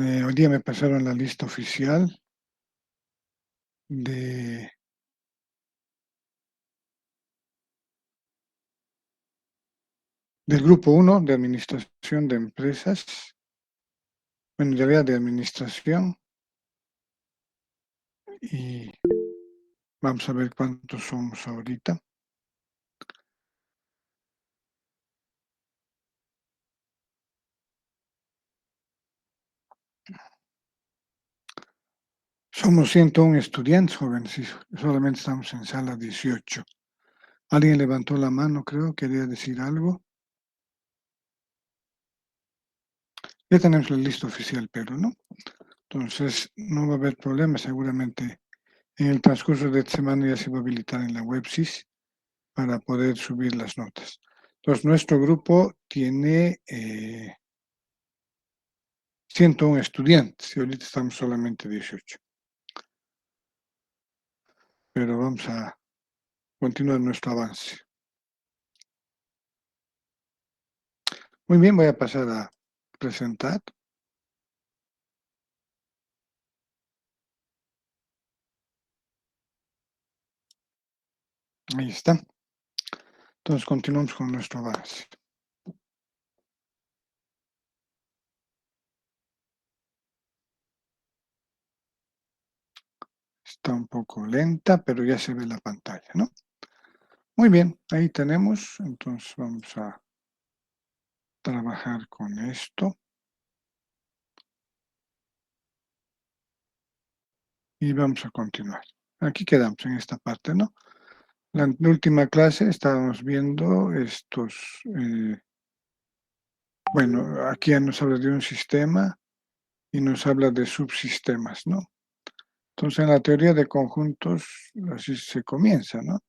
Hoy día me pasaron la lista oficial del grupo 1 de administración de empresas, bueno, en realidad de administración, y vamos a ver cuántos somos ahorita. Somos 101 estudiantes jóvenes y solamente estamos en sala 18. Alguien levantó la mano, creo, quería decir algo. Ya tenemos la lista oficial, pero no. Entonces, no va a haber problema. Seguramente en el transcurso de esta semana ya se va a habilitar en la WebSys para poder subir las notas. Entonces, nuestro grupo tiene 101 estudiantes y ahorita estamos solamente 18. Pero vamos a continuar nuestro avance. Muy bien, voy a pasar a presentar. Ahí está. Entonces, continuamos con nuestro avance. Está un poco lenta, pero ya se ve la pantalla, ¿no? Muy bien, ahí tenemos. Entonces, vamos a trabajar con esto. Y vamos a continuar. Aquí quedamos en esta parte, ¿no? La última clase estábamos viendo estos, bueno, aquí ya nos habla de un sistema y nos habla de subsistemas, ¿no? Entonces, en la teoría de conjuntos, así se comienza, ¿no?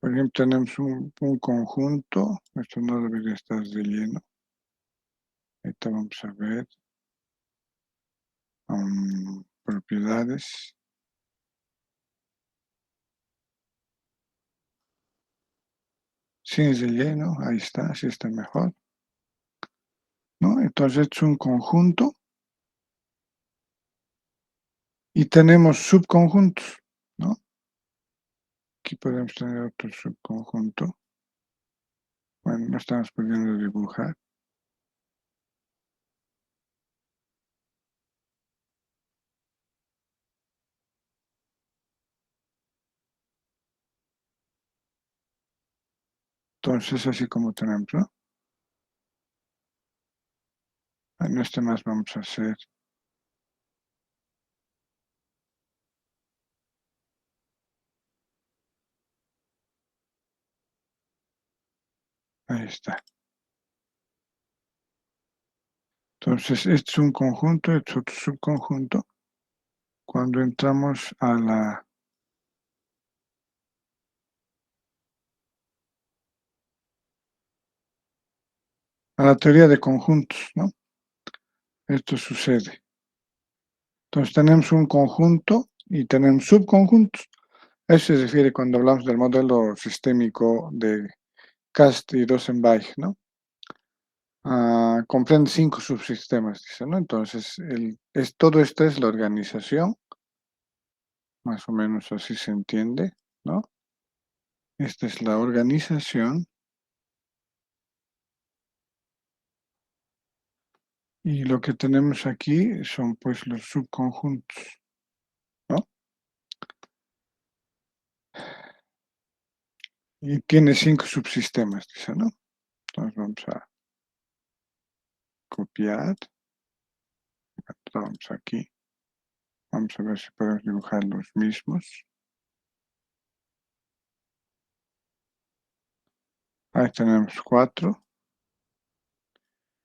Por ejemplo, tenemos un conjunto, esto no debería estar de lleno. Ahorita vamos a ver propiedades. Sí, es de lleno, ahí está, así está mejor, ¿no? Entonces, es un conjunto y tenemos subconjuntos, ¿no? Aquí podemos tener otro subconjunto. Bueno, no estamos pudiendo dibujar. Entonces, así como tenemos, ¿no? En este más vamos a hacer. Ahí está. Entonces, este es un conjunto, este es otro subconjunto. Cuando entramos a la teoría de conjuntos, ¿no? Esto sucede. Entonces, tenemos un conjunto y tenemos subconjuntos. Eso se refiere cuando hablamos del modelo sistémico de Cast y Rosenbach, ¿no? Comprende 5 subsistemas, dice, ¿no? Entonces, todo esto es la organización, más o menos así se entiende, ¿no? Esta es la organización y lo que tenemos aquí son pues los subconjuntos, ¿no? Y tiene 5 subsistemas, dice, ¿no? Entonces vamos a copiar, vamos aquí, vamos a ver si podemos dibujar los mismos. Ahí tenemos 4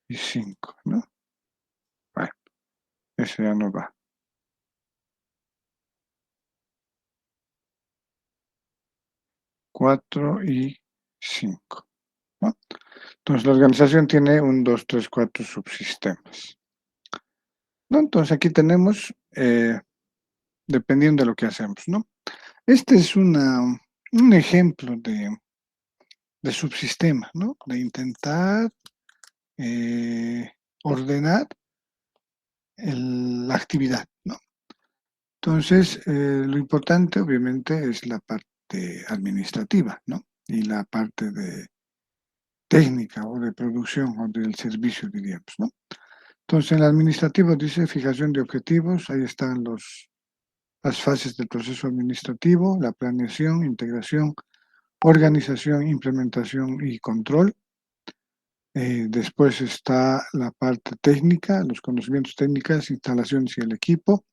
y 5, ¿no? Bueno, ese ya no va. 4 y 5, ¿no? Entonces la organización tiene 1, 2, 3, 4 subsistemas, ¿no? Entonces aquí tenemos, dependiendo de lo que hacemos, ¿no? Este es un ejemplo de subsistema, ¿no? De intentar ordenar la actividad, ¿no? Entonces, lo importante obviamente es la parte administrativa, ¿no? Y la parte de técnica o de producción o del servicio, diríamos, ¿no? Entonces, en el administrativo dice fijación de objetivos, ahí están las fases del proceso administrativo, la planeación, integración, organización, implementación y control. Después está la parte técnica, los conocimientos técnicos, instalaciones y el equipo.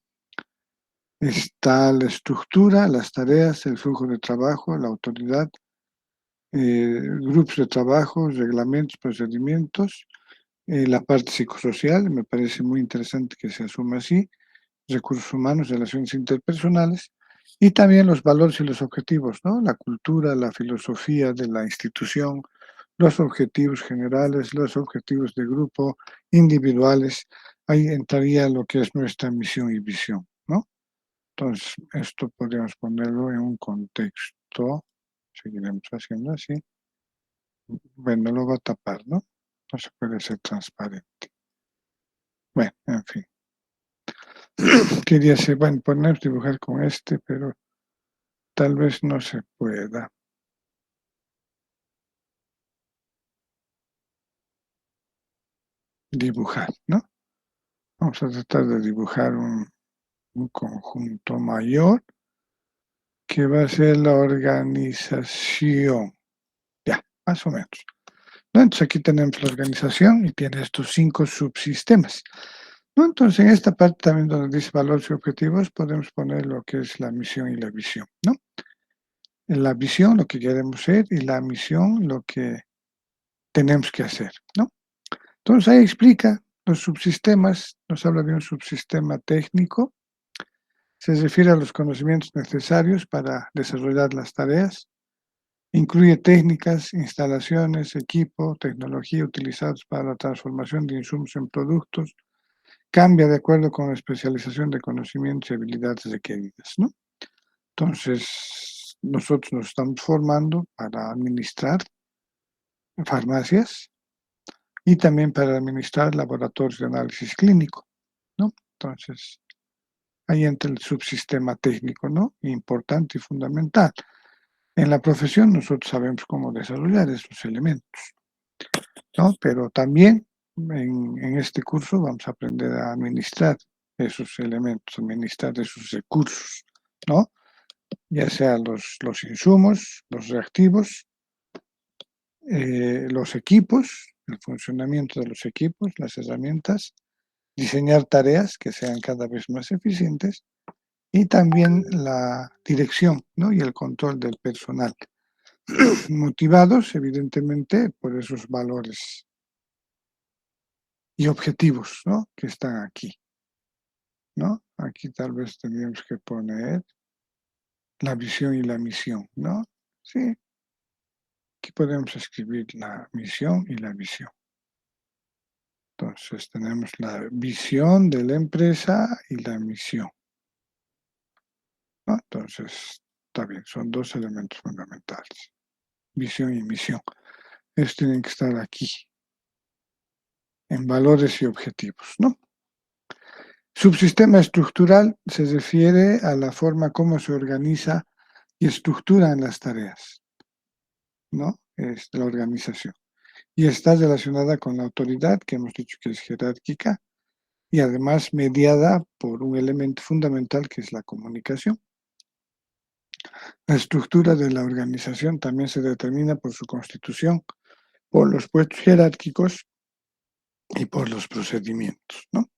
Está la estructura, las tareas, el flujo de trabajo, la autoridad, grupos de trabajo, reglamentos, procedimientos, la parte psicosocial, me parece muy interesante que se asuma así, recursos humanos, relaciones interpersonales, y también los valores y los objetivos, ¿no? La cultura, la filosofía de la institución, los objetivos generales, los objetivos de grupo, individuales, ahí entraría lo que es nuestra misión y visión, ¿no? Entonces, esto podríamos ponerlo en un contexto, seguiremos haciendo así, bueno, lo va a tapar, ¿no? No se puede ser transparente. Bueno, en fin. Quería ser, bueno, poner, dibujar con este, pero tal vez no se pueda. Dibujar, ¿no? Vamos a tratar de dibujar un conjunto mayor que va a ser la organización. Ya, más o menos. ¿No? Entonces aquí tenemos la organización y tiene estos 5 subsistemas. ¿No? Entonces en esta parte también donde dice valores y objetivos podemos poner lo que es la misión y la visión, ¿no? En la visión lo que queremos ser y la misión lo que tenemos que hacer, ¿no? Entonces ahí explica los subsistemas, nos habla de un subsistema técnico, se refiere a los conocimientos necesarios para desarrollar las tareas, incluye técnicas, instalaciones, equipo, tecnología utilizados para la transformación de insumos en productos, cambia de acuerdo con la especialización de conocimientos y habilidades requeridas, ¿no? Entonces, nosotros nos estamos formando para administrar farmacias y también para administrar laboratorios de análisis clínico, ¿no? Entonces, ahí entra el subsistema técnico, ¿no? Importante y fundamental. En la profesión nosotros sabemos cómo desarrollar esos elementos, ¿no? Pero también en este curso vamos a aprender a administrar esos elementos, administrar esos recursos, ¿no? Ya sea los insumos, los reactivos, los equipos, el funcionamiento de los equipos, las herramientas, diseñar tareas que sean cada vez más eficientes y también la dirección, ¿no? Y el control del personal, motivados evidentemente por esos valores y objetivos, ¿no? Que están aquí, ¿no? Aquí tal vez tendríamos que poner la visión y la misión, ¿no? Sí, aquí podemos escribir la misión y la visión. Entonces tenemos la visión de la empresa y la misión, ¿no? Entonces, está bien, son 2 elementos fundamentales, visión y misión. Estos tienen que estar aquí, en valores y objetivos, ¿no? Subsistema estructural se refiere a la forma como se organiza y estructuran las tareas, ¿no? Es la organización. Y está relacionada con la autoridad, que hemos dicho que es jerárquica, y además mediada por un elemento fundamental que es la comunicación. La estructura de la organización también se determina por su constitución, por los puestos jerárquicos y por los procedimientos, ¿no?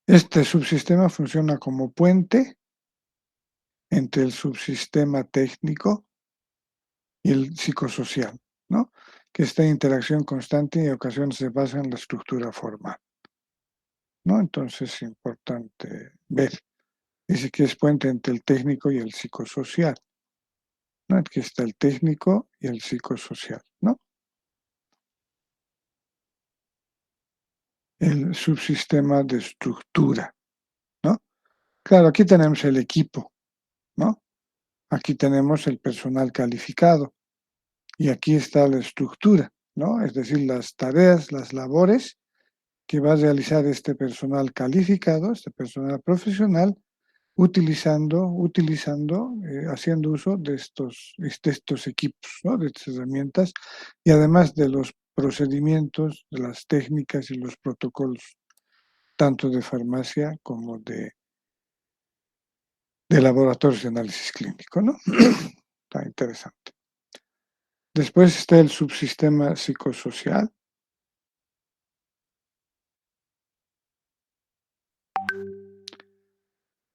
Este subsistema funciona como puente entre el subsistema técnico y el psicosocial, ¿no? Que está en interacción constante y en ocasiones se basa en la estructura formal, ¿no? Entonces es importante ver. Dice que es puente entre el técnico y el psicosocial, ¿no? Aquí está el técnico y el psicosocial, ¿no? El subsistema de estructura, ¿no? Claro, aquí tenemos el equipo, ¿no? Aquí tenemos el personal calificado y aquí está la estructura, ¿no? Es decir, las tareas, las labores que va a realizar este personal calificado, este personal profesional, haciendo uso de estos equipos, ¿no? De estas herramientas, y además de los procedimientos, de las técnicas y los protocolos, tanto de farmacia como de laboratorios de análisis clínico, ¿no? Está interesante. Después está el subsistema psicosocial.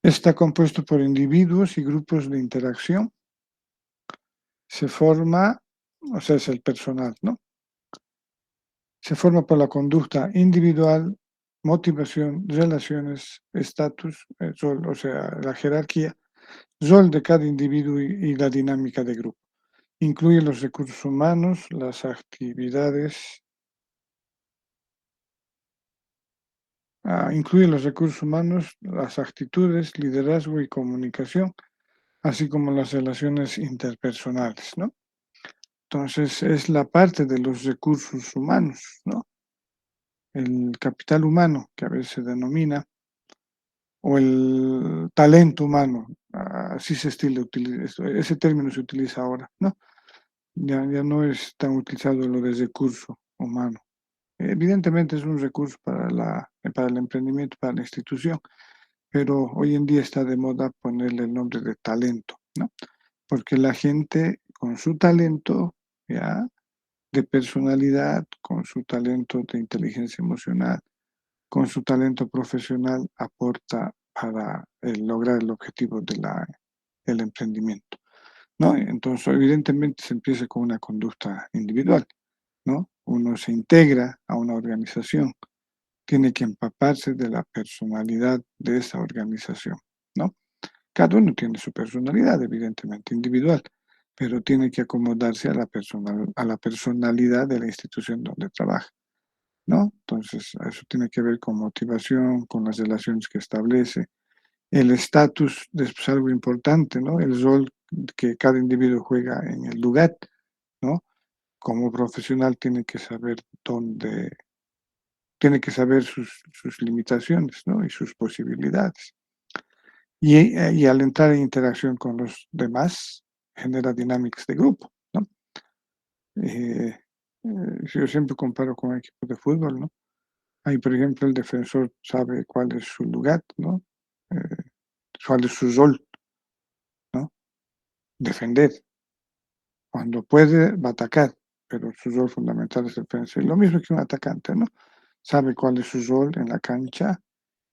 Está compuesto por individuos y grupos de interacción. Se forma, o sea, es el personal, ¿no? Se forma por la conducta individual, motivación, relaciones, estatus, rol, o sea, la jerarquía, rol de cada individuo y la dinámica de grupo. Incluye los recursos humanos, las actividades, incluye los recursos humanos, las actitudes, liderazgo y comunicación, así como las relaciones interpersonales, ¿no? Entonces, es la parte de los recursos humanos, ¿no? El capital humano, que a veces se denomina, o el talento humano, así ese término se utiliza ahora, ¿no? Ya no es tan utilizado lo de recurso humano. Evidentemente es un recurso para el emprendimiento, para la institución, pero hoy en día está de moda ponerle el nombre de talento, ¿no? Porque la gente con su talento, ya, de personalidad, con su talento de inteligencia emocional, con su talento profesional, aporta para lograr el objetivo del emprendimiento, ¿no? Entonces, evidentemente se empieza con una conducta individual, ¿no? Uno se integra a una organización, tiene que empaparse de la personalidad de esa organización, ¿no? Cada uno tiene su personalidad, evidentemente, individual, pero tiene que acomodarse a la personalidad de la institución donde trabaja, ¿no? Entonces, eso tiene que ver con motivación, con las relaciones que establece, el estatus, después algo importante, ¿no? El rol que cada individuo juega en el lugar, ¿no? Como profesional tiene que saber sus limitaciones, ¿no? Y sus posibilidades. Y al entrar en interacción con los demás, genera dinámicas de grupo, ¿no? Eh, yo siempre comparo con equipos de fútbol, ¿no? Ahí, por ejemplo, el defensor sabe cuál es su lugar, ¿no? Eh, cuál es su rol, ¿no? Defender. Cuando puede, va a atacar, pero su rol fundamental es defensa. Y lo mismo que un atacante, ¿no? Sabe cuál es su rol en la cancha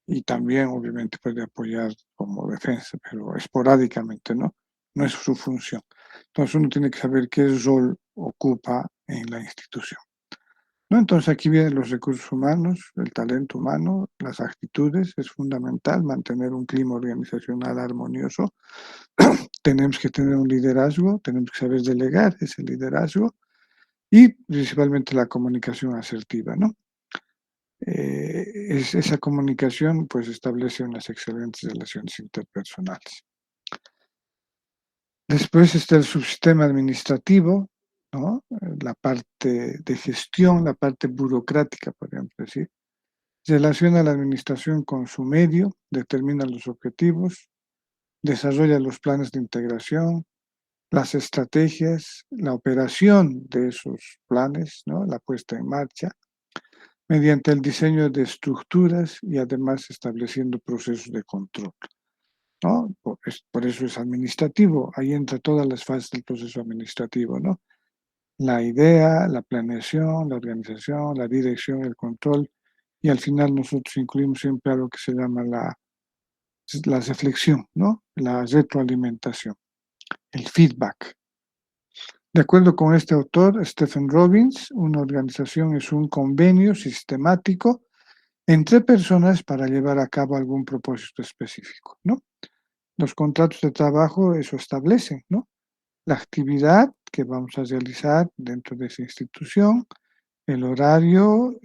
y también, obviamente, puede apoyar como defensa, pero esporádicamente, ¿no? No es su función. Entonces, uno tiene que saber qué rol ocupa en la institución, ¿no? Entonces, aquí vienen los recursos humanos, el talento humano, las actitudes. Es fundamental mantener un clima organizacional armonioso. Tenemos que tener un liderazgo, tenemos que saber delegar ese liderazgo y principalmente la comunicación asertiva, ¿no? Esa comunicación pues establece unas excelentes relaciones interpersonales. Después está el subsistema administrativo, ¿no? La parte de gestión, la parte burocrática, podríamos decir. Relaciona la administración con su medio, determina los objetivos, desarrolla los planes de integración, las estrategias, la operación de esos planes, ¿no? La puesta en marcha, mediante el diseño de estructuras y además estableciendo procesos de control, ¿no? Por eso es administrativo, ahí entra todas las fases del proceso administrativo, ¿no? La idea, la planeación, la organización, la dirección, el control, y al final nosotros incluimos siempre algo que se llama la reflexión, ¿no? La retroalimentación, el feedback. De acuerdo con este autor, Stephen Robbins, una organización es un convenio sistemático entre personas para llevar a cabo algún propósito específico, ¿no? Los contratos de trabajo eso establecen, ¿no? La actividad que vamos a realizar dentro de esa institución, el horario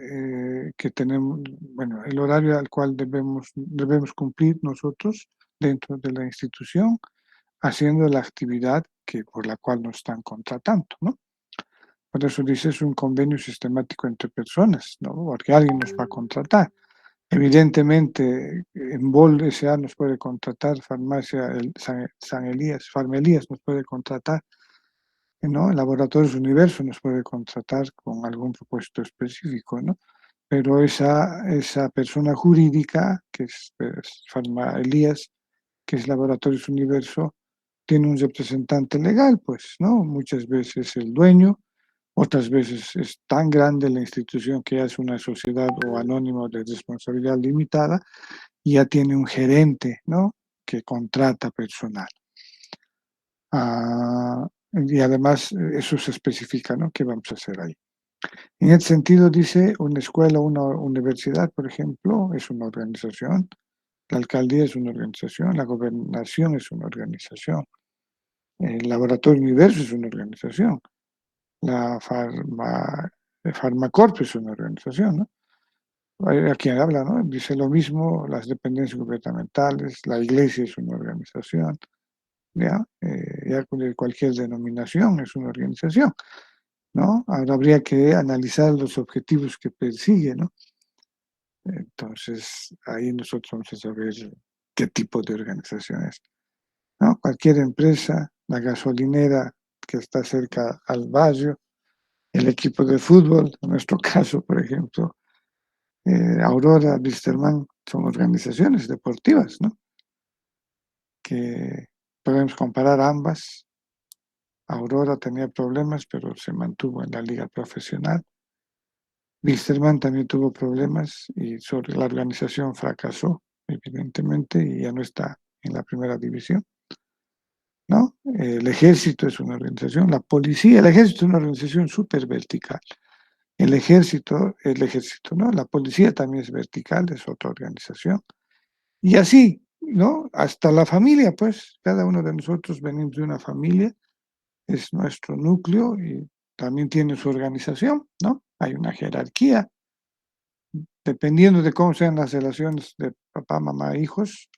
que tenemos, bueno, el horario al cual debemos cumplir nosotros dentro de la institución, haciendo la actividad por la cual nos están contratando, ¿no? Por eso dice, es un convenio sistemático entre personas, ¿no? Porque alguien nos va a contratar. Evidentemente, en Bol S.A. nos puede contratar, Farmacia San Elías, Farmelías nos puede contratar, ¿no? El Laboratorios Universo nos puede contratar con algún propósito específico, ¿no? Pero esa persona jurídica, que es Farma Elías, que es Laboratorios Universo, tiene un representante legal, pues, ¿no? Muchas veces el dueño, otras veces es tan grande la institución que ya es una sociedad o anónimo de responsabilidad limitada y ya tiene un gerente, ¿no? Que contrata personal. Y además eso se especifica, ¿no? ¿Qué vamos a hacer ahí? En ese sentido, dice, una escuela o una universidad, por ejemplo, es una organización, la alcaldía es una organización, la gobernación es una organización, el laboratorio universo es una organización, la Farmacorp es una organización, ¿no? A quien habla, ¿no? Dice lo mismo, las dependencias gubernamentales, la iglesia es una organización, ¿ya? Ya cualquier denominación es una organización, ¿no? Ahora habría que analizar los objetivos que persigue, ¿no? Entonces, ahí nosotros vamos a saber qué tipo de organización es, ¿no? Cualquier empresa, la gasolinera que está cerca al barrio, el equipo de fútbol, en nuestro caso, por ejemplo, Aurora, Wilstermann, son organizaciones deportivas, ¿no? Que podemos comparar ambas. Aurora tenía problemas, pero se mantuvo en la liga profesional. Wilstermann también tuvo problemas y sobre la organización fracasó, evidentemente, y ya no está en la primera división, ¿no? El ejército es una organización, la policía, el ejército es una organización súper vertical. El ejército, ¿no? La policía también es vertical, es otra organización. Y así, ¿no? Hasta la familia, pues, cada uno de nosotros venimos de una familia, es nuestro núcleo y también tiene su organización, ¿no? Hay una jerarquía, dependiendo de cómo sean las relaciones de papá, mamá, hijos,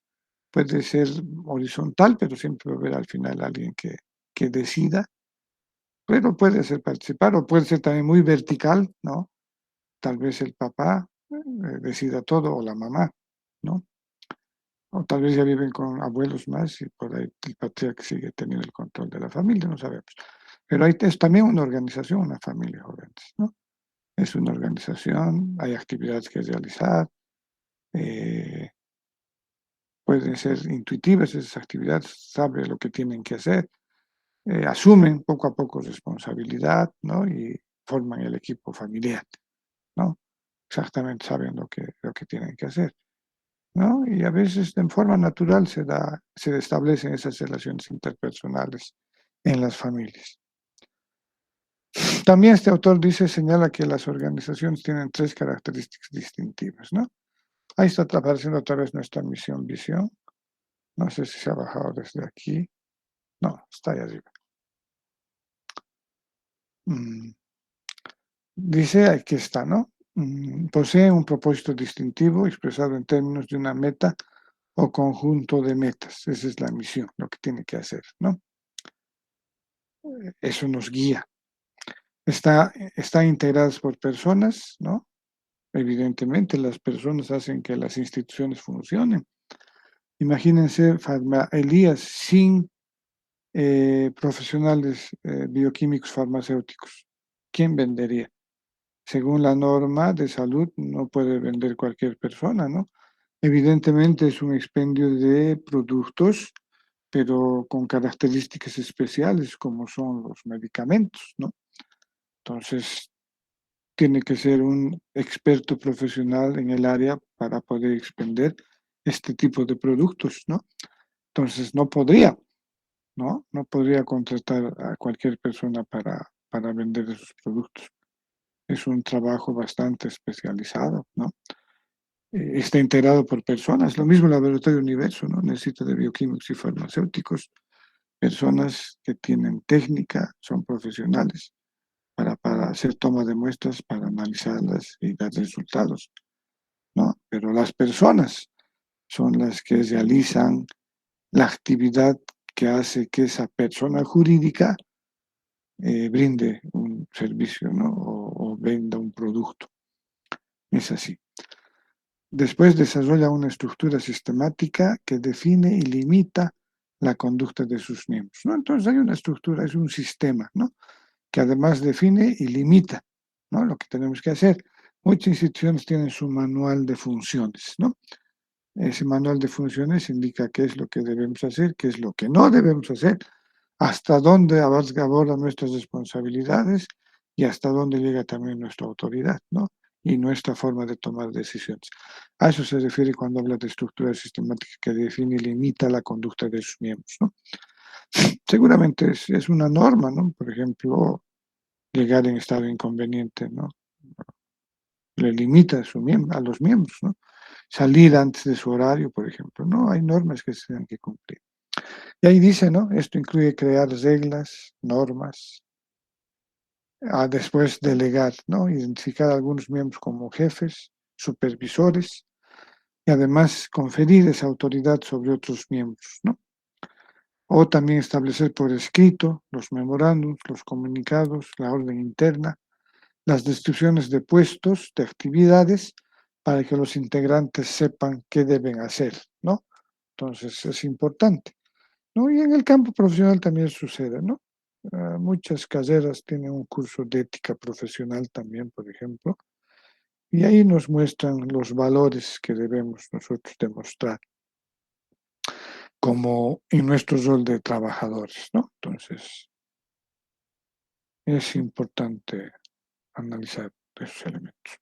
puede ser horizontal, pero siempre va a haber al final alguien que decida, pero puede ser participar o puede ser también muy vertical, ¿no? Tal vez el papá decida todo o la mamá, ¿no? O tal vez ya viven con abuelos más y por ahí el patriarca sigue teniendo el control de la familia, no sabemos. Pero hay, es también una organización, una familia jóvenes, ¿no? Es una organización, hay actividades que realizar, eh, pueden ser intuitivas esas actividades, saben lo que tienen que hacer, asumen poco a poco responsabilidad, ¿no? Y forman el equipo familiar, ¿no? Exactamente saben lo que tienen que hacer, ¿no? Y a veces de forma natural se establecen esas relaciones interpersonales en las familias. También este autor señala que las organizaciones tienen tres características distintivas, ¿no? Ahí está apareciendo otra vez nuestra misión, visión. No sé si se ha bajado desde aquí. No, está ahí arriba. Dice, aquí está, ¿no? Posee un propósito distintivo expresado en términos de una meta o conjunto de metas. Esa es la misión, lo que tiene que hacer, ¿no? Eso nos guía. Están integradas por personas, ¿no? Evidentemente, las personas hacen que las instituciones funcionen. Imagínense, Elías, sin profesionales bioquímicos farmacéuticos. ¿Quién vendería? Según la norma de salud, no puede vender cualquier persona, ¿no? Evidentemente es un expendio de productos, pero con características especiales como son los medicamentos, ¿no? Entonces, tiene que ser un experto profesional en el área para poder expender este tipo de productos, ¿no? Entonces, no podría, ¿no? No podría contratar a cualquier persona para vender esos productos. Es un trabajo bastante especializado, ¿no? Está integrado por personas, lo mismo el Laboratorio Universo, ¿no? Necesita de bioquímicos y farmacéuticos, personas que tienen técnica, son profesionales para hacer toma de muestras, para analizarlas y dar resultados, ¿no? Pero las personas son las que realizan la actividad que hace que esa persona jurídica brinde un servicio, ¿no? O venda un producto. Es así. Después desarrolla una estructura sistemática que define y limita la conducta de sus miembros, ¿no? Entonces hay una estructura, es un sistema, ¿no? Que además define y limita, ¿no? Lo que tenemos que hacer. Muchas instituciones tienen su manual de funciones, ¿no? Ese manual de funciones indica qué es lo que debemos hacer, qué es lo que no debemos hacer, hasta dónde abordan nuestras responsabilidades y hasta dónde llega también nuestra autoridad, ¿no? Y nuestra forma de tomar decisiones. A eso se refiere cuando habla de estructura sistemática que define y limita la conducta de sus miembros, ¿no? Seguramente es una norma, ¿no? Por ejemplo, llegar en estado inconveniente, ¿no? Le limita a los miembros, ¿no? Salir antes de su horario, por ejemplo, ¿no? Hay normas que se tienen que cumplir. Y ahí dice, ¿no? Esto incluye crear reglas, normas, después delegar, ¿no? Identificar a algunos miembros como jefes, supervisores y además conferir esa autoridad sobre otros miembros, ¿no? O también establecer por escrito los memorándums, los comunicados, la orden interna, las descripciones de puestos, de actividades, para que los integrantes sepan qué deben hacer, ¿no? Entonces es importante, ¿no? Y en el campo profesional también sucede, ¿no? Muchas carreras tienen un curso de ética profesional también, por ejemplo, y ahí nos muestran los valores que debemos nosotros demostrar como en nuestro rol de trabajadores, ¿no? Entonces es importante analizar esos elementos.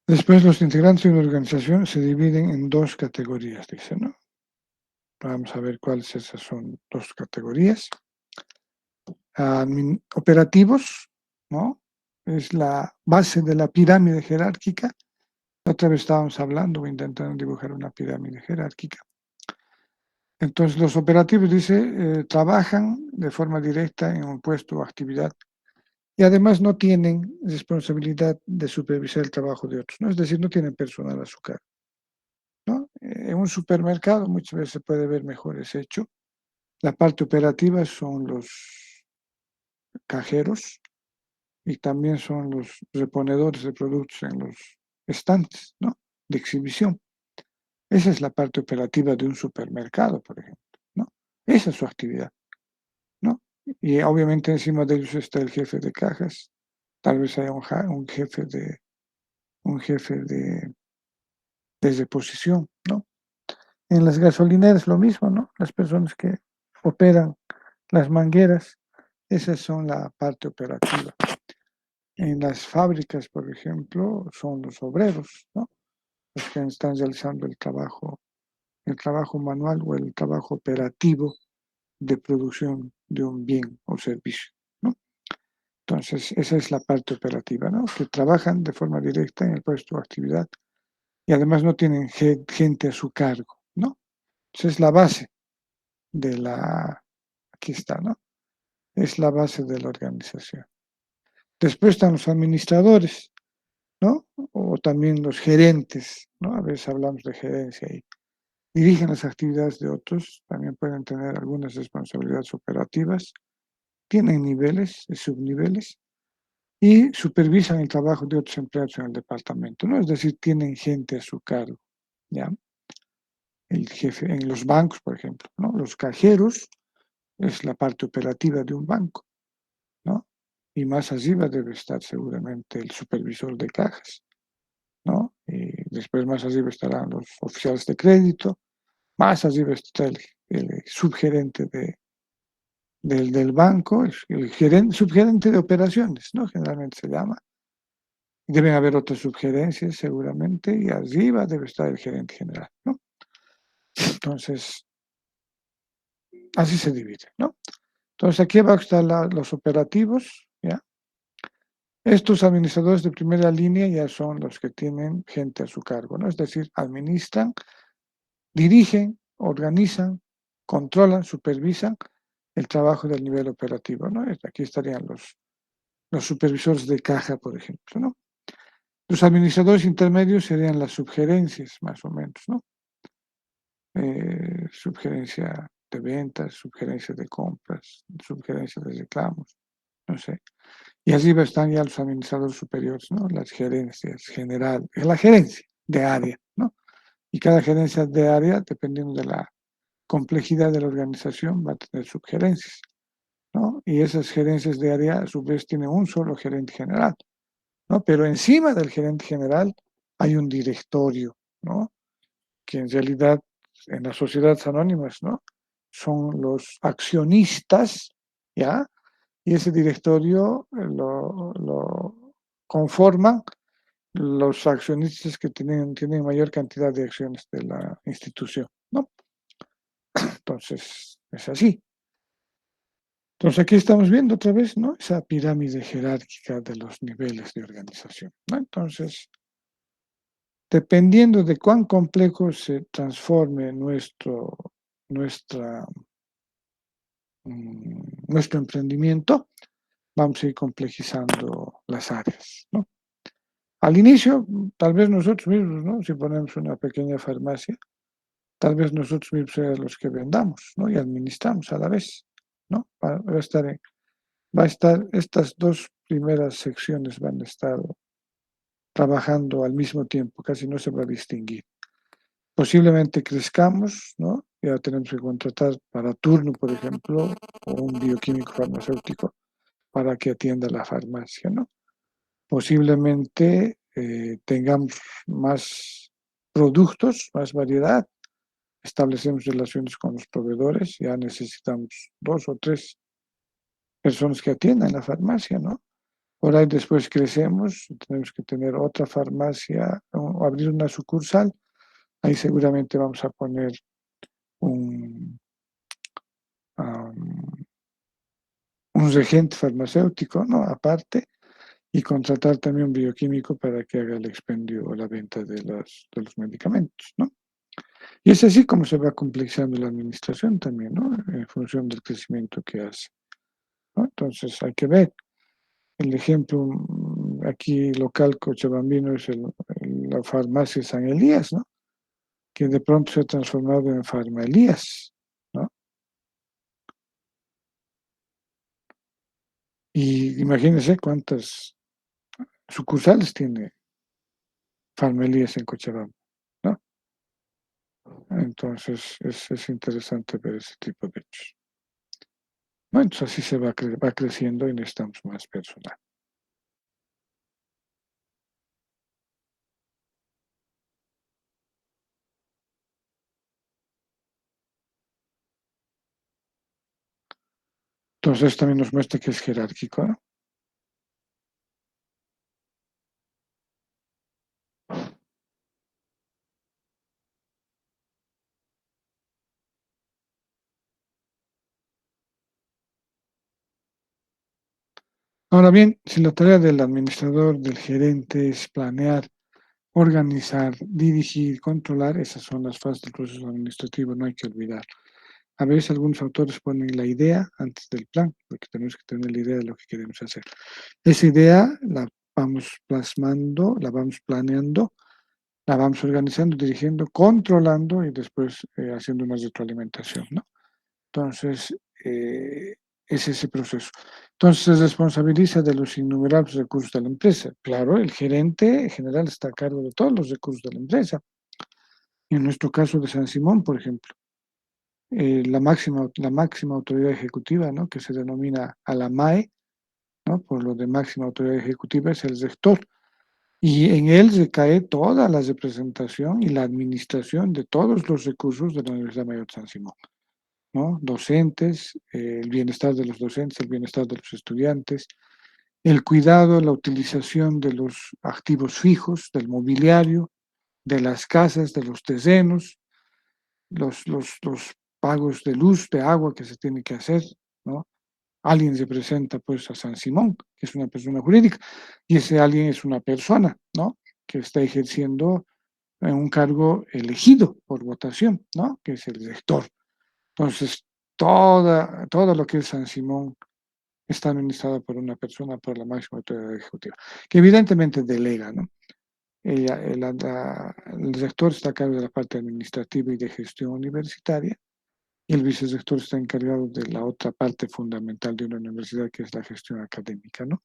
Después, los integrantes de una organización se dividen en dos categorías, dice, ¿no? Vamos a ver cuáles esas son dos categorías. Operativos, ¿no? Es la base de la pirámide jerárquica. Otra vez estábamos hablando o intentando dibujar una pirámide jerárquica. Entonces, los operativos, dice, trabajan de forma directa en un puesto o actividad y además no tienen responsabilidad de supervisar el trabajo de otros, ¿no? Es decir, no tienen personal a su cargo, ¿no? En un supermercado muchas veces se puede ver mejor ese hecho. La parte operativa son los cajeros y también son los reponedores de productos en los estantes, ¿no? De exhibición. Esa es la parte operativa de un supermercado, por ejemplo, ¿no? Esa es su actividad, ¿no? Y obviamente encima de ellos está el jefe de cajas, tal vez haya un jefe de reposición, ¿no? En las gasolineras lo mismo, ¿no? Las personas que operan las mangueras, esas son la parte operativa. En las fábricas, por ejemplo, son los obreros, ¿no? Los que están realizando el trabajo manual o el trabajo operativo de producción de un bien o servicio, ¿no? Entonces, esa es la parte operativa, ¿no? Que trabajan de forma directa en el puesto de actividad y además no tienen gente a su cargo, ¿no? Esa es la base de aquí está, ¿no? Es la base de la organización. Después están los administradores, ¿no? O también los gerentes, ¿no? A veces hablamos de gerencia ahí. Dirigen las actividades de otros, también pueden tener algunas responsabilidades operativas, tienen niveles y subniveles y supervisan el trabajo de otros empleados en el departamento, ¿no? Es decir, tienen gente a su cargo, ¿ya? El jefe, en los bancos, por ejemplo, ¿no? Los cajeros es la parte operativa de un banco, ¿no? Y más arriba debe estar seguramente el supervisor de cajas, ¿no? Y después más arriba estarán los oficiales de crédito, más arriba está el subgerente del banco, el subgerente de operaciones, ¿no? Generalmente se llama. Deben haber otras subgerencias seguramente y arriba debe estar el gerente general, ¿no? Entonces, así se divide, ¿no? Entonces, aquí abajo están los operativos, ¿ya? Estos administradores de primera línea ya son los que tienen gente a su cargo, ¿no? Es decir, administran, dirigen, organizan, controlan, supervisan el trabajo del nivel operativo, ¿no? Aquí estarían los supervisores de caja, por ejemplo, ¿no? Los administradores intermedios serían las subgerencias, más o menos, ¿no? subgerencia de ventas, subgerencia de compras, subgerencia de reclamos, no sé. Y arriba están ya los administradores superiores, ¿no? Las gerencias general, la gerencia de área, ¿no? Y cada gerencia de área, dependiendo de la complejidad de la organización, va a tener subgerencias, ¿no? Y esas gerencias de área, a su vez, tienen un solo gerente general, ¿no? Pero encima del gerente general hay un directorio, ¿no? Que en realidad en las sociedades anónimas, ¿no? Son los accionistas, ¿ya? Y ese directorio lo conforman los accionistas que tienen mayor cantidad de acciones de la institución, ¿no? Entonces, es así. Entonces, aquí estamos viendo otra vez, ¿no? Esa pirámide jerárquica de los niveles de organización, ¿no? Entonces, dependiendo de cuán complejo se transforme nuestra, nuestro emprendimiento, vamos a ir complejizando las áreas, ¿no? Al inicio, tal vez nosotros mismos, ¿no? Si ponemos una pequeña farmacia, tal vez nosotros mismos seamos los que vendamos, ¿no? Y administramos a la vez, ¿no? Va a estar, estas dos primeras secciones van a estar trabajando al mismo tiempo, casi no se va a distinguir. Posiblemente crezcamos, ¿no? Ya tenemos que contratar para turno, por ejemplo, o un bioquímico farmacéutico para que atienda la farmacia, ¿no? Posiblemente tengamos más productos, más variedad, establecemos relaciones con los proveedores, ya necesitamos 2 o 3 personas que atiendan la farmacia, ¿no? Por ahí después crecemos, tenemos que tener otra farmacia o abrir una sucursal, ahí seguramente vamos a poner un, um, un regente farmacéutico, ¿no? Aparte, y contratar también un bioquímico para que haga el expendio o la venta de los medicamentos, ¿no? Y es así como se va complexando la administración también, ¿no? En función del crecimiento que hace, ¿no? Entonces hay que ver. El ejemplo aquí local cochabambino es la farmacia San Elías, ¿no? Que de pronto se ha transformado en Farma Elías, ¿no? Y imagínense cuántas sucursales tiene Farma Elías en Cochabamba, ¿no? Entonces es interesante ver ese tipo de hechos. ¿No? Entonces así se va creciendo y necesitamos más personal. Entonces también nos muestra que es jerárquico, ¿no? Ahora bien, si la tarea del administrador, del gerente es planear, organizar, dirigir, controlar, esas son las fases del proceso administrativo, no hay que olvidar. A veces algunos autores ponen la idea antes del plan, porque tenemos que tener la idea de lo que queremos hacer. Esa idea la vamos plasmando, la vamos planeando, la vamos organizando, dirigiendo, controlando y después haciendo una retroalimentación, ¿no? Entonces, es ese proceso. Entonces, se responsabiliza de los innumerables recursos de la empresa. Claro, el gerente general está a cargo de todos los recursos de la empresa. En nuestro caso de San Simón, por ejemplo, la máxima autoridad ejecutiva, ¿no? Que se denomina a la MAE, ¿no? Por lo de máxima autoridad ejecutiva es el rector. Y en él recae toda la representación y la administración de todos los recursos de la Universidad Mayor de San Simón, ¿no? Docentes, el bienestar de los docentes, el bienestar de los estudiantes, el cuidado, la utilización de los activos fijos, del mobiliario, de las casas, de los terrenos, los pagos de luz, de agua que se tiene que hacer, ¿no? Alguien representa pues a San Simón, que es una persona jurídica, y ese alguien es una persona, ¿no? Que está ejerciendo un cargo elegido por votación, ¿no? Que es el rector. Entonces, todo lo que es San Simón está administrado por una persona, por la máxima autoridad ejecutiva, que evidentemente delega, ¿no? el rector está a cargo de la parte administrativa y de gestión universitaria, y el vicerrector está encargado de la otra parte fundamental de una universidad, que es la gestión académica, ¿no?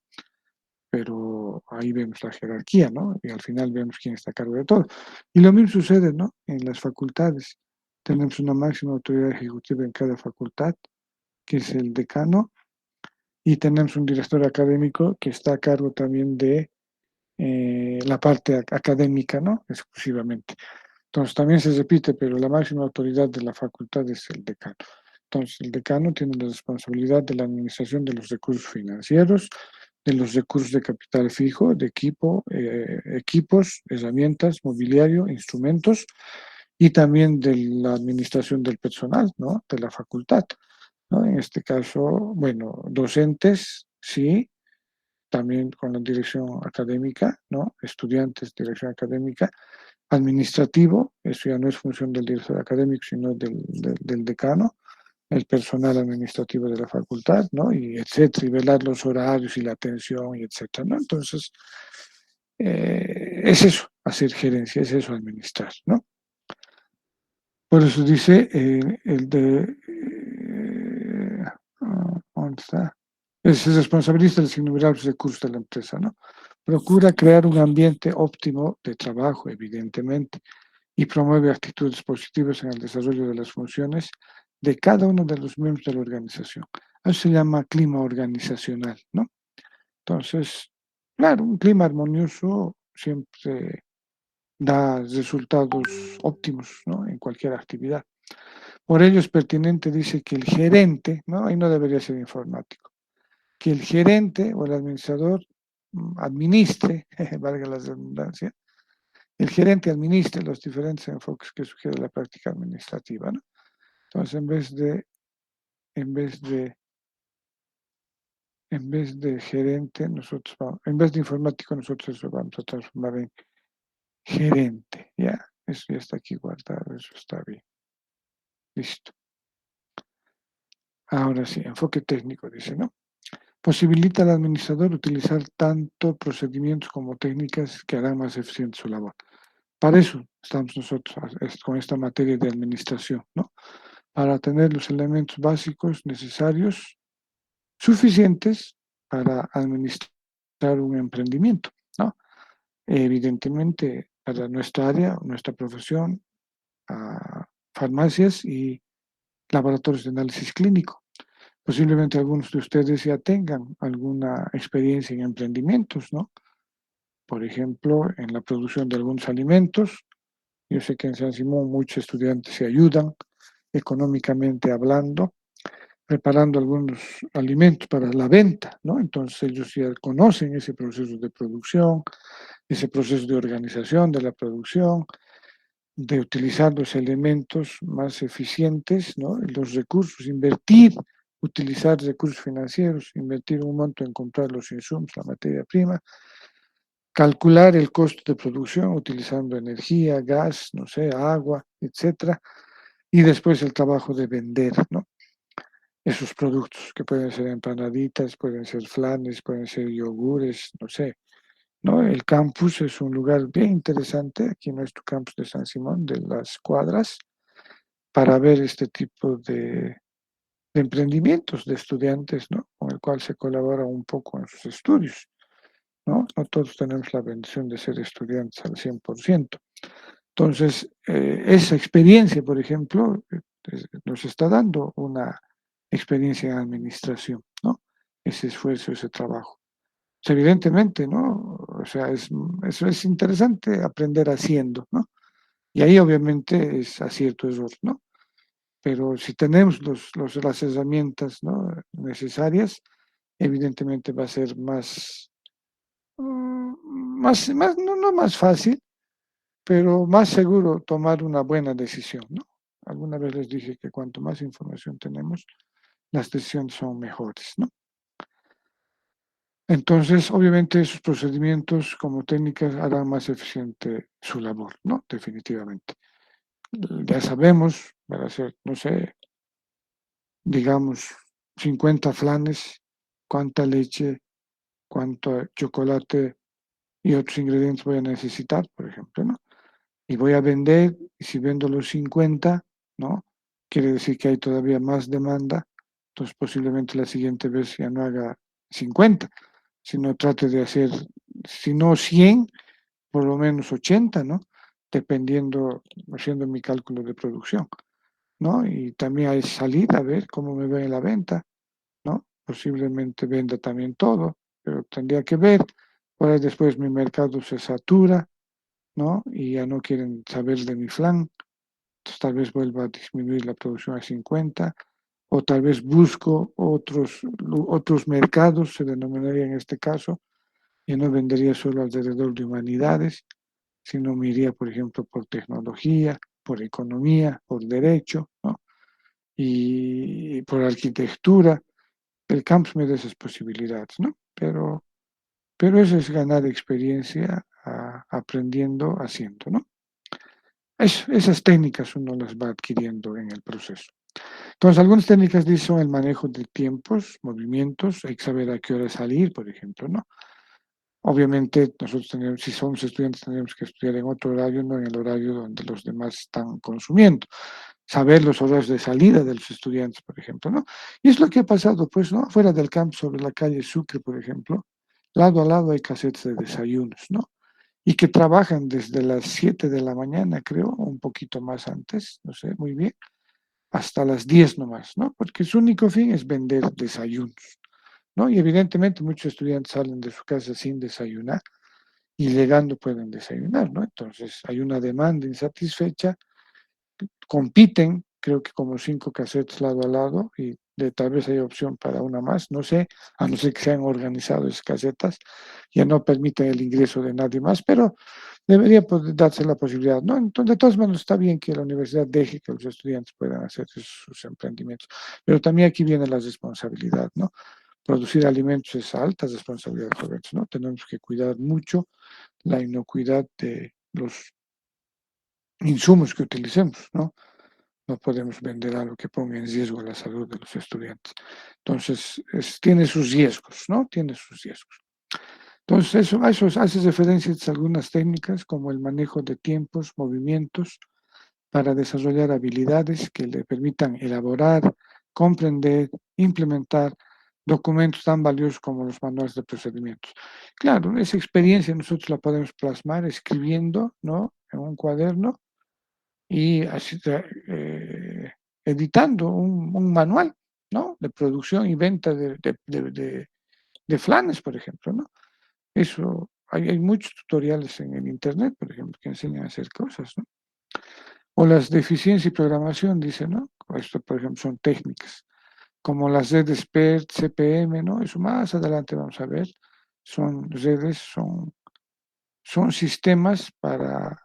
Pero ahí vemos la jerarquía, ¿no? Y al final vemos quién está a cargo de todo. Y lo mismo sucede, ¿no? En las facultades. Tenemos una máxima autoridad ejecutiva en cada facultad, que es el decano, y tenemos un director académico que está a cargo también de la parte académica, ¿no? Exclusivamente. Entonces también se repite, pero la máxima autoridad de la facultad es el decano. Entonces el decano tiene la responsabilidad de la administración de los recursos financieros, de los recursos de capital fijo, de equipos, herramientas, mobiliario, instrumentos, y también de la administración del personal, ¿no? De la facultad, ¿no? En este caso, bueno, docentes, sí, también con la dirección académica, ¿no? Estudiantes, dirección académica, administrativo, eso ya no es función del director académico, sino del decano, el personal administrativo de la facultad, ¿no? Y etcétera, y velar los horarios y la atención, y etcétera, ¿no? Entonces, es eso, hacer gerencia, es eso, administrar, ¿no? Por eso dice el de... ¿dónde está? Es responsabilista de los innumerables recursos de la empresa, ¿no? Procura crear un ambiente óptimo de trabajo, evidentemente, y promueve actitudes positivas en el desarrollo de las funciones de cada uno de los miembros de la organización. Eso se llama clima organizacional, ¿no? Entonces, claro, un clima armonioso siempre da resultados óptimos, ¿no? En cualquier actividad. Por ello es pertinente, dice, que el gerente, ¿no? Ahí no debería ser informático, que el gerente o el administrador administre, valga la redundancia, el gerente administre los diferentes enfoques que sugiere la práctica administrativa, ¿no? Entonces, en vez de gerente, nosotros vamos, en vez de informático, nosotros lo vamos a transformar en gerente, ¿ya? Eso ya está aquí guardado, eso está bien. Listo. Ahora sí, enfoque técnico, dice, ¿no? Posibilita al administrador utilizar tanto procedimientos como técnicas que harán más eficiente su labor. Para eso estamos nosotros con esta materia de administración, ¿no? Para tener los elementos básicos necesarios, suficientes para administrar un emprendimiento, ¿no? Evidentemente, para nuestra área, nuestra profesión, farmacias y laboratorios de análisis clínico. Posiblemente algunos de ustedes ya tengan alguna experiencia en emprendimientos, ¿no? Por ejemplo, en la producción de algunos alimentos. Yo sé que en San Simón muchos estudiantes se ayudan económicamente hablando, preparando algunos alimentos para la venta, ¿no? Entonces ellos ya conocen ese proceso de producción, ese proceso de organización de la producción, de utilizar los elementos más eficientes, ¿no? Los recursos, invertir, utilizar recursos financieros, invertir un monto en comprar los insumos, la materia prima, calcular el costo de producción utilizando energía, gas, no sé, agua, etcétera, y después el trabajo de vender, ¿no? Esos productos que pueden ser empanaditas, pueden ser flanes, pueden ser yogures, no sé, ¿no? El campus es un lugar bien interesante, aquí nuestro campus de San Simón, de las Cuadras, para ver este tipo de emprendimientos de estudiantes, ¿no? Con el cual se colabora un poco en sus estudios, ¿no? No todos tenemos la bendición de ser estudiantes al 100%. Entonces, esa experiencia, por ejemplo, nos está dando una experiencia en administración, ¿no? Ese esfuerzo, ese trabajo. Pues evidentemente, ¿no? O sea, es interesante aprender haciendo, ¿no? Y ahí obviamente es acierto, error, ¿no? Pero si tenemos las herramientas, ¿no? necesarias, evidentemente va a ser no más fácil, pero más seguro tomar una buena decisión, ¿no? Alguna vez les dije que cuanto más información tenemos, las decisiones son mejores, ¿no? Entonces, obviamente, esos procedimientos como técnicas harán más eficiente su labor, ¿no? Definitivamente. Ya sabemos, para hacer, no sé, digamos, 50 flanes, cuánta leche, cuánto chocolate y otros ingredientes voy a necesitar, por ejemplo, ¿no? Y voy a vender, y si vendo los 50, ¿no? Quiere decir que hay todavía más demanda, entonces posiblemente la siguiente vez ya no haga 50, sino trate de hacer, si no 100, por lo menos 80, ¿no? Dependiendo, haciendo mi cálculo de producción, ¿no? Y también hay salir a ver cómo me va en la venta, ¿no? Posiblemente venda también todo, pero tendría que ver. Por ahí después mi mercado se satura, ¿no? Y ya no quieren saber de mi flan, entonces tal vez vuelva a disminuir la producción a 50, o tal vez busco otros mercados, se denominaría en este caso, y no vendería solo alrededor de humanidades, sino me iría, por ejemplo, por tecnología, por economía, por derecho, ¿no? Y por arquitectura. El campus me da esas posibilidades, ¿no? Pero eso es ganar experiencia aprendiendo, haciendo, ¿no? Esas técnicas uno las va adquiriendo en el proceso. Entonces, algunas técnicas son el manejo de tiempos, movimientos, hay que saber a qué hora salir, por ejemplo, ¿no? Obviamente, nosotros tenemos, si somos estudiantes, tenemos que estudiar en otro horario, no en el horario donde los demás están consumiendo. Saber los horarios de salida de los estudiantes, por ejemplo, ¿no? Y es lo que ha pasado, pues, ¿no? Fuera del campus, sobre la calle Sucre, por ejemplo, lado a lado hay casetas de desayunos, ¿no? Y que trabajan desde las 7 de la mañana, creo, o un poquito más antes, no sé, muy bien, hasta las 10 nomás, ¿no? Porque su único fin es vender desayunos, ¿no? Y evidentemente muchos estudiantes salen de su casa sin desayunar y llegando pueden desayunar, ¿no? Entonces hay una demanda insatisfecha, compiten, creo que como 5 cassettes lado a lado y tal vez hay opción para una más, no sé, a no ser que se han organizado esas casetas, ya no permiten el ingreso de nadie más, pero debería poder darse la posibilidad, ¿no? Entonces, de todas maneras, está bien que la universidad deje que los estudiantes puedan hacer sus emprendimientos, pero también aquí viene la responsabilidad, ¿no? Producir alimentos es alta responsabilidad, jóvenes, ¿no? Tenemos que cuidar mucho la inocuidad de los insumos que utilicemos, ¿no? No podemos vender algo que ponga en riesgo la salud de los estudiantes. Entonces, tiene sus riesgos, ¿no? Tiene sus riesgos. Entonces, eso hace referencias a algunas técnicas como el manejo de tiempos, movimientos, para desarrollar habilidades que le permitan elaborar, comprender, implementar documentos tan valiosos como los manuales de procedimientos. Claro, esa experiencia nosotros la podemos plasmar escribiendo, ¿no? En un cuaderno y así, editando un manual, ¿no? De producción y venta de flanes, por ejemplo, ¿no? Eso, hay muchos tutoriales en el Internet, por ejemplo, que enseñan a hacer cosas, ¿no? O las de eficiencia y programación, dice, ¿no? Esto, por ejemplo, son técnicas, como las redes PERT, CPM, ¿no? Eso más adelante vamos a ver. Son redes, son sistemas para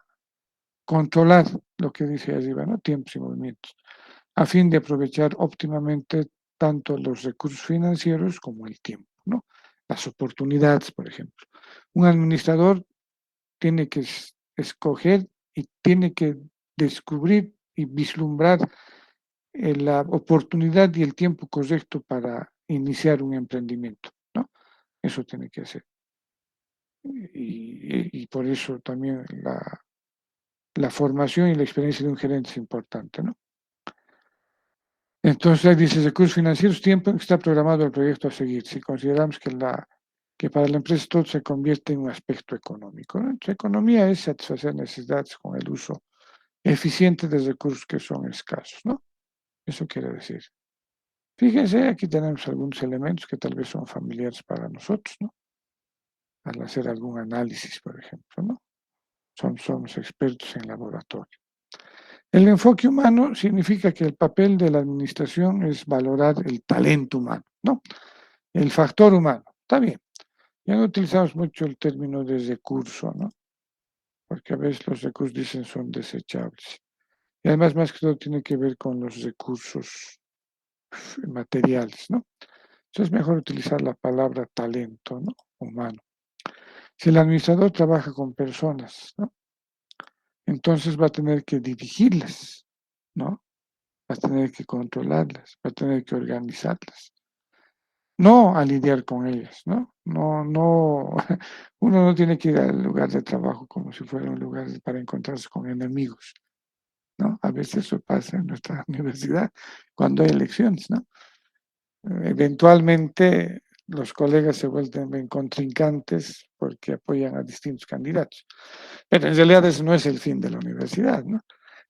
controlar lo que dice arriba, ¿no? Tiempos y movimientos, a fin de aprovechar óptimamente tanto los recursos financieros como el tiempo, ¿no? Las oportunidades, por ejemplo. Un administrador tiene que escoger y tiene que descubrir y vislumbrar la oportunidad y el tiempo correcto para iniciar un emprendimiento, ¿no? Eso tiene que hacer. Y por eso también la formación y la experiencia de un gerente es importante, ¿no? Entonces, ahí dice recursos financieros, tiempo en que está programado el proyecto a seguir. Si consideramos que para la empresa todo se convierte en un aspecto económico, ¿no? Entonces, economía es satisfacer necesidades con el uso eficiente de recursos que son escasos, ¿no? Eso quiere decir. Fíjense, aquí tenemos algunos elementos que tal vez son familiares para nosotros, ¿no? Al hacer algún análisis, por ejemplo, ¿no? Somos expertos en laboratorio. El enfoque humano significa que el papel de la administración es valorar el talento humano, ¿no? El factor humano. Está bien. Ya no utilizamos mucho el término de recurso, ¿no? Porque a veces los recursos dicen son desechables. Y además, más que todo, tiene que ver con los recursos materiales, ¿no? Entonces es mejor utilizar la palabra talento, ¿no? Humano. Si el administrador trabaja con personas, ¿no? Entonces va a tener que dirigirlas, ¿no? Va a tener que controlarlas, va a tener que organizarlas. no a lidiar con ellas, ¿no? Uno no tiene que ir al lugar de trabajo como si fuera un lugar para encontrarse con enemigos, ¿no? A veces eso pasa en nuestra universidad cuando hay elecciones, ¿no? Eventualmente los colegas se vuelven contrincantes porque apoyan a distintos candidatos. Pero en realidad eso no es el fin de la universidad, ¿no?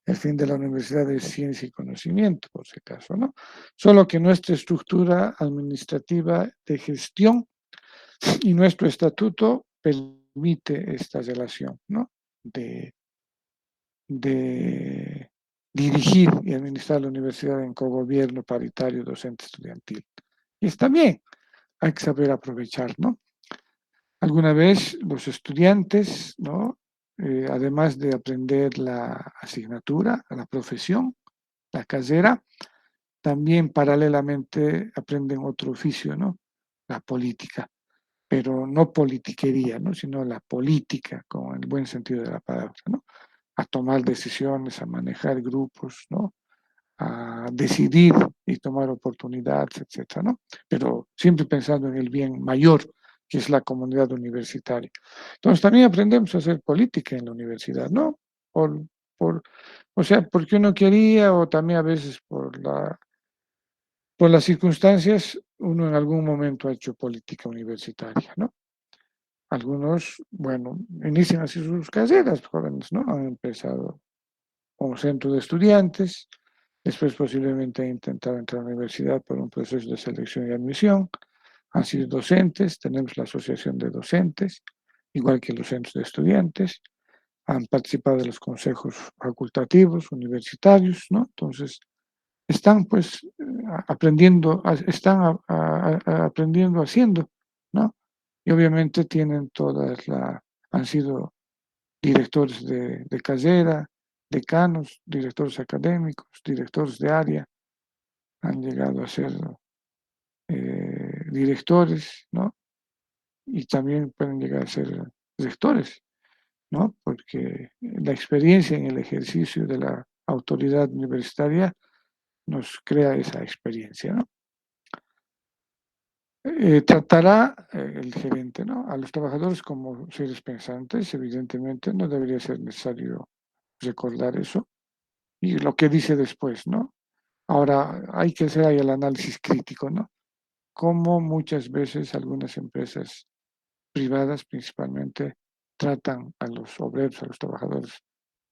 El fin de la universidad es ciencia y conocimiento, por si acaso, ¿no? Solo que nuestra estructura administrativa de gestión y nuestro estatuto permite esta relación, ¿no? De dirigir y administrar la universidad en cogobierno paritario docente estudiantil. Y está bien, hay que saber aprovechar, ¿no? Alguna vez los estudiantes, ¿no? Además de aprender la asignatura, la profesión, la carrera, también paralelamente aprenden otro oficio, ¿no? La política, pero no politiquería, ¿no? Sino la política, con el buen sentido de la palabra, ¿no? A tomar decisiones, a manejar grupos, ¿no? A decidir y tomar oportunidades, etcétera, ¿no? Pero siempre pensando en el bien mayor, que es la comunidad universitaria. Entonces también aprendemos a hacer política en la universidad, ¿no? Por, por, o sea, porque uno quería o también a veces por las circunstancias, uno en algún momento ha hecho política universitaria, ¿no? Algunos, bueno, inician así sus carreras, jóvenes, ¿no? Han empezado como centro de estudiantes, después posiblemente han intentado entrar a la universidad por un proceso de selección y admisión, han sido docentes, tenemos la asociación de docentes, igual que los centros de estudiantes, han participado de los consejos facultativos, universitarios, ¿no? Entonces, están pues aprendiendo, están aprendiendo haciendo, ¿no? Y obviamente tienen han sido directores de carrera, decanos, directores académicos, directores de área, han llegado a ser directores, ¿no? Y también pueden llegar a ser rectores, ¿no? Porque la experiencia en el ejercicio de la autoridad universitaria nos crea esa experiencia, ¿no? Tratará el gerente, ¿no? A los trabajadores como seres pensantes, evidentemente no debería ser necesario recordar eso, y lo que dice después, ¿no? Ahora, hay que hacer ahí el análisis crítico, ¿no? Cómo muchas veces algunas empresas privadas principalmente tratan a los obreros, a los trabajadores,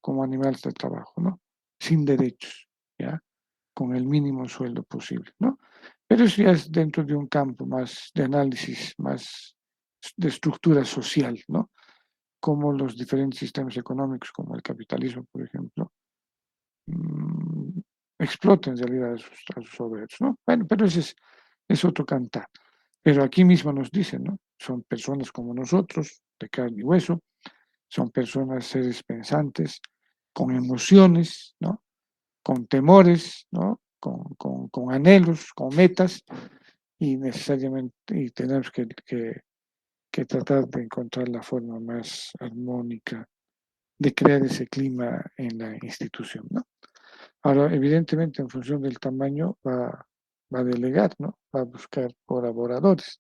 como animales de trabajo, ¿no? Sin derechos, ¿ya? Con el mínimo sueldo posible, ¿no? Pero eso ya es dentro de un campo más de análisis, más de estructura social, ¿no? Cómo los diferentes sistemas económicos, como el capitalismo, por ejemplo, mmm, explota en realidad a sus obreros, ¿no? Bueno, pero ese es otro cantar. Pero aquí mismo nos dicen, ¿no? Son personas como nosotros, de carne y hueso, son personas, seres pensantes, con emociones, ¿no? Con temores, ¿no? Con anhelos, con metas, y necesariamente y tenemos que tratar de encontrar la forma más armónica de crear ese clima en la institución, ¿no? Ahora, evidentemente, en función del tamaño, va a delegar, ¿no? Va a buscar colaboradores.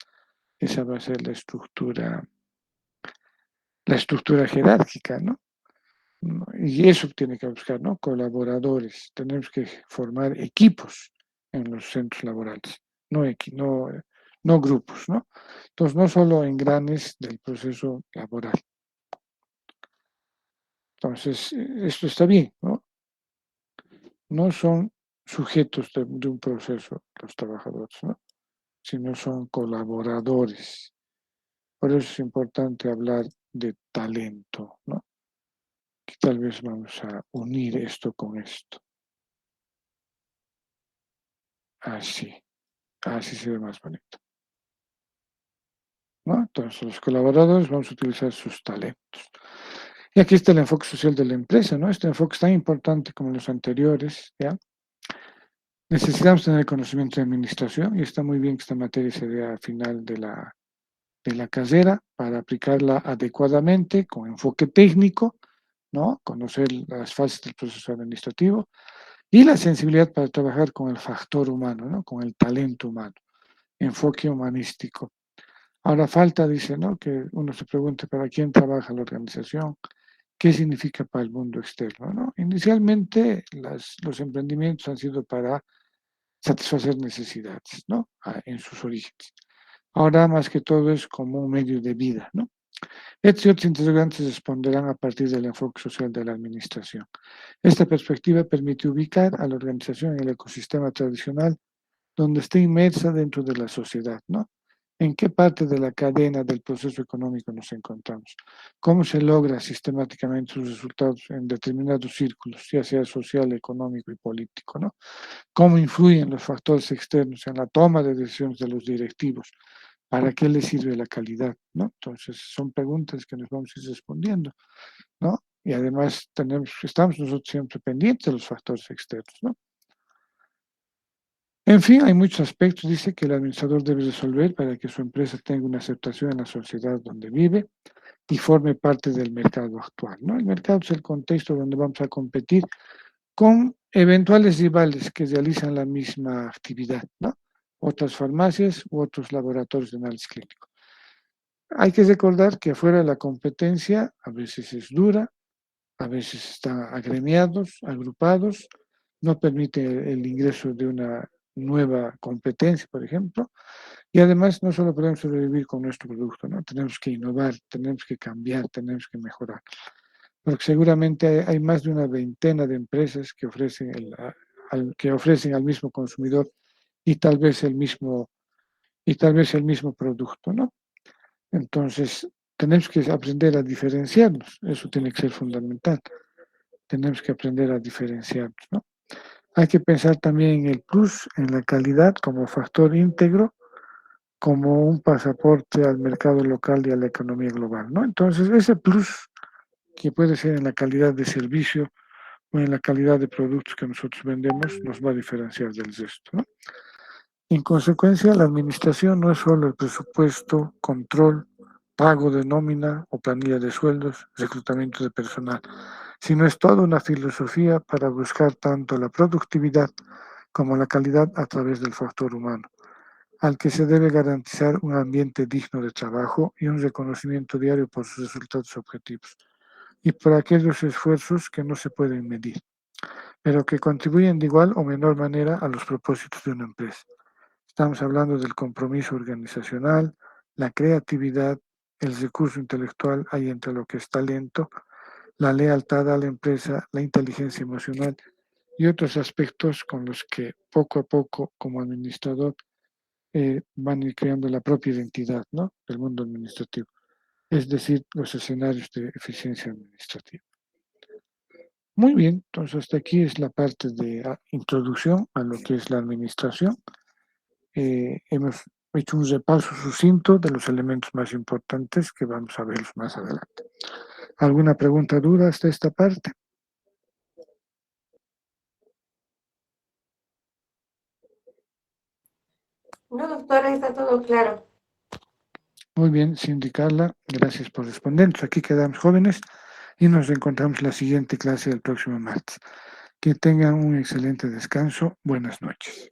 Esa va a ser la estructura jerárquica, ¿no? Y eso tiene que buscar, ¿no? Colaboradores. Tenemos que formar equipos en los centros laborales, no grupos, ¿no? Entonces, no solo engranes del proceso laboral. Entonces, esto está bien, ¿no? No son sujetos de un proceso los trabajadores, ¿no? Sino son colaboradores. Por eso es importante hablar de talento, ¿no? Que tal vez vamos a unir esto con esto. Así, así se ve más bonito, ¿no? Entonces, los colaboradores vamos a utilizar sus talentos. Y aquí está el enfoque social de la empresa, ¿no? Este enfoque es tan importante como los anteriores, ¿ya? Necesitamos tener conocimiento de administración y está muy bien que esta materia se dé al final de la carrera para aplicarla adecuadamente, con enfoque técnico, ¿no? Conocer las fases del proceso administrativo y la sensibilidad para trabajar con el factor humano, ¿no? Con el talento humano. enfoque humanístico. Ahora falta, dice, ¿no? Que uno se pregunte para quién trabaja la organización, qué significa para el mundo externo, ¿no? Inicialmente los emprendimientos han sido para satisfacer necesidades, ¿no? En sus orígenes. Ahora más que todo es como un medio de vida, ¿no? Estos y otros interrogantes responderán a partir del enfoque social de la administración. Esta perspectiva permite ubicar a la organización en el ecosistema tradicional donde esté inmersa dentro de la sociedad, ¿no? ¿En qué parte de la cadena del proceso económico nos encontramos? ¿Cómo se logra sistemáticamente sus resultados en determinados círculos, ya sea social, económico y político, ¿no? ¿Cómo influyen los factores externos en la toma de decisiones de los directivos? ¿Para qué les sirve la calidad? ¿No? Entonces, son preguntas que nos vamos a ir respondiendo, ¿no? Y además estamos nosotros siempre pendientes de los factores externos, ¿no? En fin, hay muchos aspectos, dice, que el administrador debe resolver para que su empresa tenga una aceptación en la sociedad donde vive y forme parte del mercado actual, ¿no? El mercado es el contexto donde vamos a competir con eventuales rivales que realizan la misma actividad, ¿no? Otras farmacias u otros laboratorios de análisis clínico. Hay que recordar que afuera la competencia a veces es dura, a veces están agremiados, agrupados, no permite el ingreso de una nueva competencia, por ejemplo, y además no solo podemos sobrevivir con nuestro producto, ¿no? Tenemos que innovar, tenemos que cambiar, tenemos que mejorar, porque seguramente hay más de una veintena de empresas que ofrecen, que ofrecen al mismo consumidor y tal vez el mismo producto, ¿no? Entonces, tenemos que aprender a diferenciarnos, eso tiene que ser fundamental. Tenemos que aprender a diferenciarnos, ¿no? Hay que pensar también en el plus, en la calidad como factor íntegro, como un pasaporte al mercado local y a la economía global, ¿no? Entonces, ese plus que puede ser en la calidad de servicio o en la calidad de productos que nosotros vendemos, nos va a diferenciar del resto, ¿no? En consecuencia, la administración no es solo el presupuesto, control, pago de nómina o planilla de sueldos, reclutamiento de personal, sino es toda una filosofía para buscar tanto la productividad como la calidad a través del factor humano, al que se debe garantizar un ambiente digno de trabajo y un reconocimiento diario por sus resultados objetivos y por aquellos esfuerzos que no se pueden medir, pero que contribuyen de igual o menor manera a los propósitos de una empresa. Estamos hablando del compromiso organizacional, la creatividad, el recurso intelectual, ahí entre lo que es talento, la lealtad a la empresa, la inteligencia emocional y otros aspectos con los que poco a poco como administrador van a ir creando la propia identidad, ¿no? Del mundo administrativo, es decir, los escenarios de eficiencia administrativa. Muy bien, entonces hasta aquí es la parte de introducción a lo que es la administración. Hemos hecho un repaso sucinto de los elementos más importantes que vamos a ver más adelante. ¿Alguna pregunta, duda hasta esta parte? No, doctora, está todo claro. Muy bien, Cindy Carla, gracias por respondernos. Aquí quedamos jóvenes y nos encontramos en la siguiente clase del próximo martes. Que tengan un excelente descanso. Buenas noches.